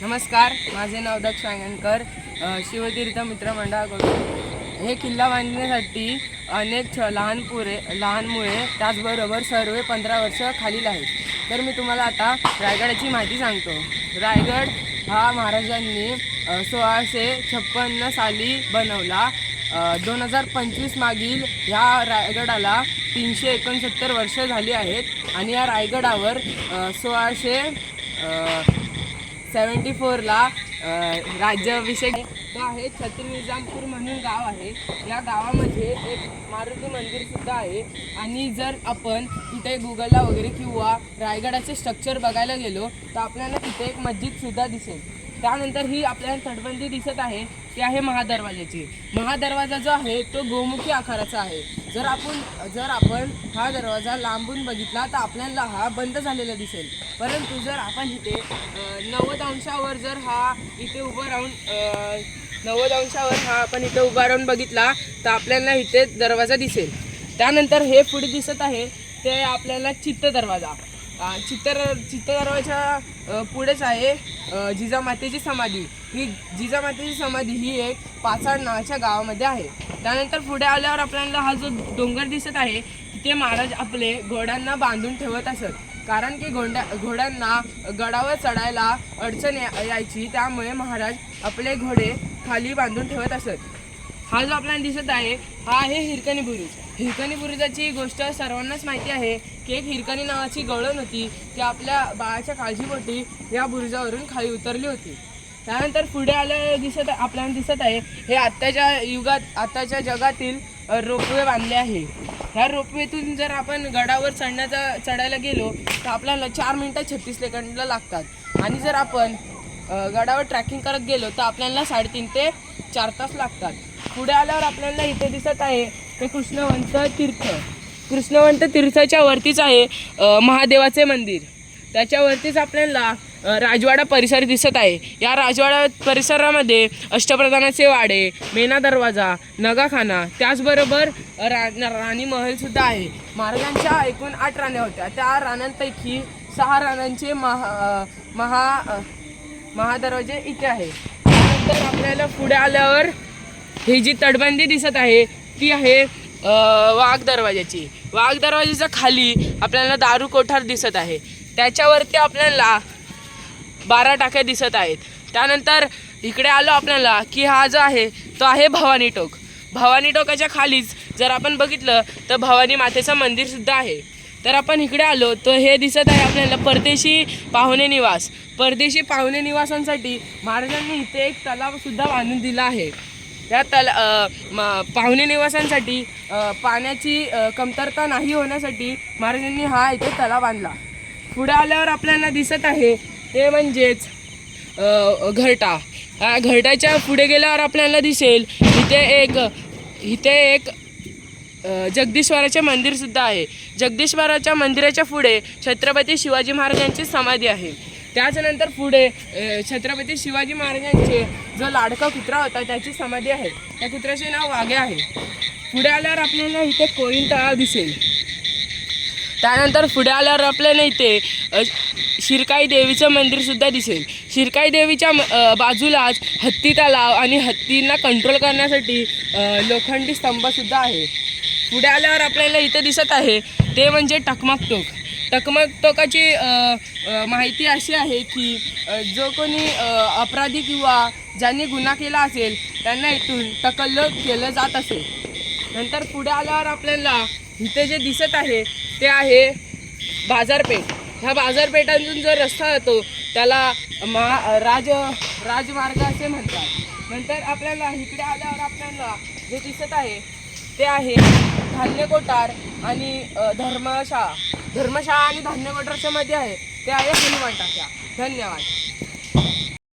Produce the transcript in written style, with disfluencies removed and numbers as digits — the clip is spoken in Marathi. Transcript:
नमस्कार, माझे नाव दक्ष अंगणकर. शिवतीर्थ मित्रमंडळाकडून हे किल्ला बांधण्यासाठी अनेक लहान मुळे त्याचबरोबर सर्व 15 वर्ष खालील आहेत. तर मी तुम्हाला आता रायगडाची माहिती सांगतो. रायगड हा महाराजांनी 1656 साली बनवला. 2025 मागील ह्या रायगडाला 369 वर्ष झाली आहेत आणि या रायगडावर 1674ला राज्याभिषेक तो आहे. छत्री निजामपूर म्हणून गाव आहे. या गावामध्ये एक मारुती मंदिर सुद्धा आहे. आणि जर आपण तिथे गुगलला वगैरे किंवा रायगडाचे स्ट्रक्चर बघायला गेलो तर आपल्याला तिथे एक मस्जिद सुद्धा दिसेल. त्यानंतर ही आपल्याला तटबंदी दिसत आहे ती आहे महादरवाजाची. महादरवाजा जो आहे तो गोमुखी आकाराचा आहे. जर आपण हा दरवाजा लांबून बघितला तर आपल्याला हा बंद झालेला दिसेल. परंतु जर आपण इथे 90 अंशावर जर हा इथे उभं राहून 90 अंशावर हा आपण इथे उभा राहून बघितला तर आपल्याला इथे दरवाजा दिसेल. त्यानंतर हे पुढे दिसत आहे ते आपल्याला चित्त दरवाजा. चित्त दरवाजा पुढेच आहे जिजामातेची समाधी. ही जिजामातेची समाधी ही एक पाचाड नावाच्या गावामध्ये आहे. त्यानंतर पुढे आल्यावर आपल्याला हा जो डोंगर दिसत आहे तिथे महाराज आपले घोड्यांना बांधून ठेवत असत. कारण की घोड्यांना गडावर चढायला अडचण यायची, त्यामुळे महाराज आपले घोडे खाली बांधून ठेवत असत. हा जो आपल्याला दिसत आहे हा आहे हिरकणी बुरुज. हिरकणी बुरुजाची गोष्ट सर्वांनाच माहिती आहे की एक हिरकणी नावाची गवळण होती ती आपल्या बाळाच्या काळजीपोटी या बुरुजावरून खाली उतरली होती. त्यानंतर पुढे आपल्याला दिसत आहे हे आत्ताच्या जगातील रोपवे बांधले आहे. ह्या रोपवेतून जर आपण गडावर चढायला गेलो तर आपल्याला 4 मिनिटं 36 सेकंदला लागतात. आणि जर आपण गडावर ट्रॅकिंग करत गेलो तर आपल्याला 3.5 ते 4 तास लागतात. पुढे आल्यावर आपल्याला इथे दिसत आहे ते कृष्णवंत तीर्थाच्या वरतीच आहे महादेवाचे मंदिर. त्याच्यावरतीच आपल्याला राजवाडा परिसर दिसत आहे. या राजवाडा परिसरामध्ये अष्टप्रधानाचे वाडे, मेना दरवाजा, नगाखाना, त्याचबरोबर राणी महलसुद्धा आहे. महाराजांच्या एकूण 8 राण्या होत्या. त्या राण्यांपैकी 6 राण्यांचे महादरवाजे इथे आहे. त्यानंतर आपल्याला पुढे आल्यावर ही जी तटबंदी दिसत आहे ती आहे वाघ दरवाजाची. वाघ दरवाजाच्या खाली आपल्याला दारू कोठार दिसत आहे. त्याच्यावरती आपल्याला 12 टाक्या दिसत आहेत. त्यानंतर इकडे आलो आपल्याला की हा जो आहे तो आहे भवानी टोक. भवानी टोकाच्या खालीच जर आपण बघितलं तर भवानी मातेचं मंदिरसुद्धा आहे. तर आपण इकडे आलो तर हे दिसत आहे आपल्याला परदेशी पाहुणे निवास. परदेशी पाहुणे निवासांसाठी महाराजांनी इथे एक तलावसुद्धा बांधून दिला आहे. त्या पाहुणे निवासांसाठी पाण्याची कमतरता नाही होण्यासाठी महाराजांनी हा इथे तलाव बांधला. पुढे आल्यावर आपल्याला दिसत आहे ते म्हणजेच घरटा. घरटाच्या पुढे गेल्यावर आपल्याला दिसेल इथे एक जगदीश्वराचे मंदिरसुद्धा आहे. जगदीश्वराच्या मंदिराच्या पुढे छत्रपती शिवाजी महाराजांची समाधी आहे. त्याच्यानंतर पुढे छत्रपती शिवाजी महाराजांचे जो लाडका कुत्रा होता त्याची समाधी आहे. त्या कुत्र्याचे नाव वाघे आहे. पुढे आल्यावर आपल्याला इथे कोळीण तलाव दिसेल. त्यानंतर पुढे आल्यावर आपल्याला इथे शिरकाई देवीचं मंदिरसुद्धा दिसेल. शिरकाई देवीच्या बाजूलाच हत्ती तलाव आणि हत्तींना कंट्रोल करण्यासाठी लोखंडी स्तंभसुद्धा आहे. पुढे आल्यावर आपल्याला इथे दिसत आहे ते म्हणजे टकमक टोक. टकमक टोकाची माहिती अशी आहे की जो कोणी अपराधी किंवा ज्यांनी गुन्हा केला असेल त्यांना इथून टकलं केलं जात असेल. नंतर पुढे आल्यावर आपल्याला इथे जे दिसत आहे ते आहे बाजारपेठ. ह्या बाजारपेठांतून जो रस्ता जातो त्याला राजमार्ग असे म्हणतात. नंतर आपल्याला इकडे आल्यावर आपल्याला जे दिसत आहे ते आहे धान्य कोठार आणि धर्मशाळा आणि धान्य कोठारच्या मध्ये आहे ते आहे हनुमान टाक्या. धन्यवाद.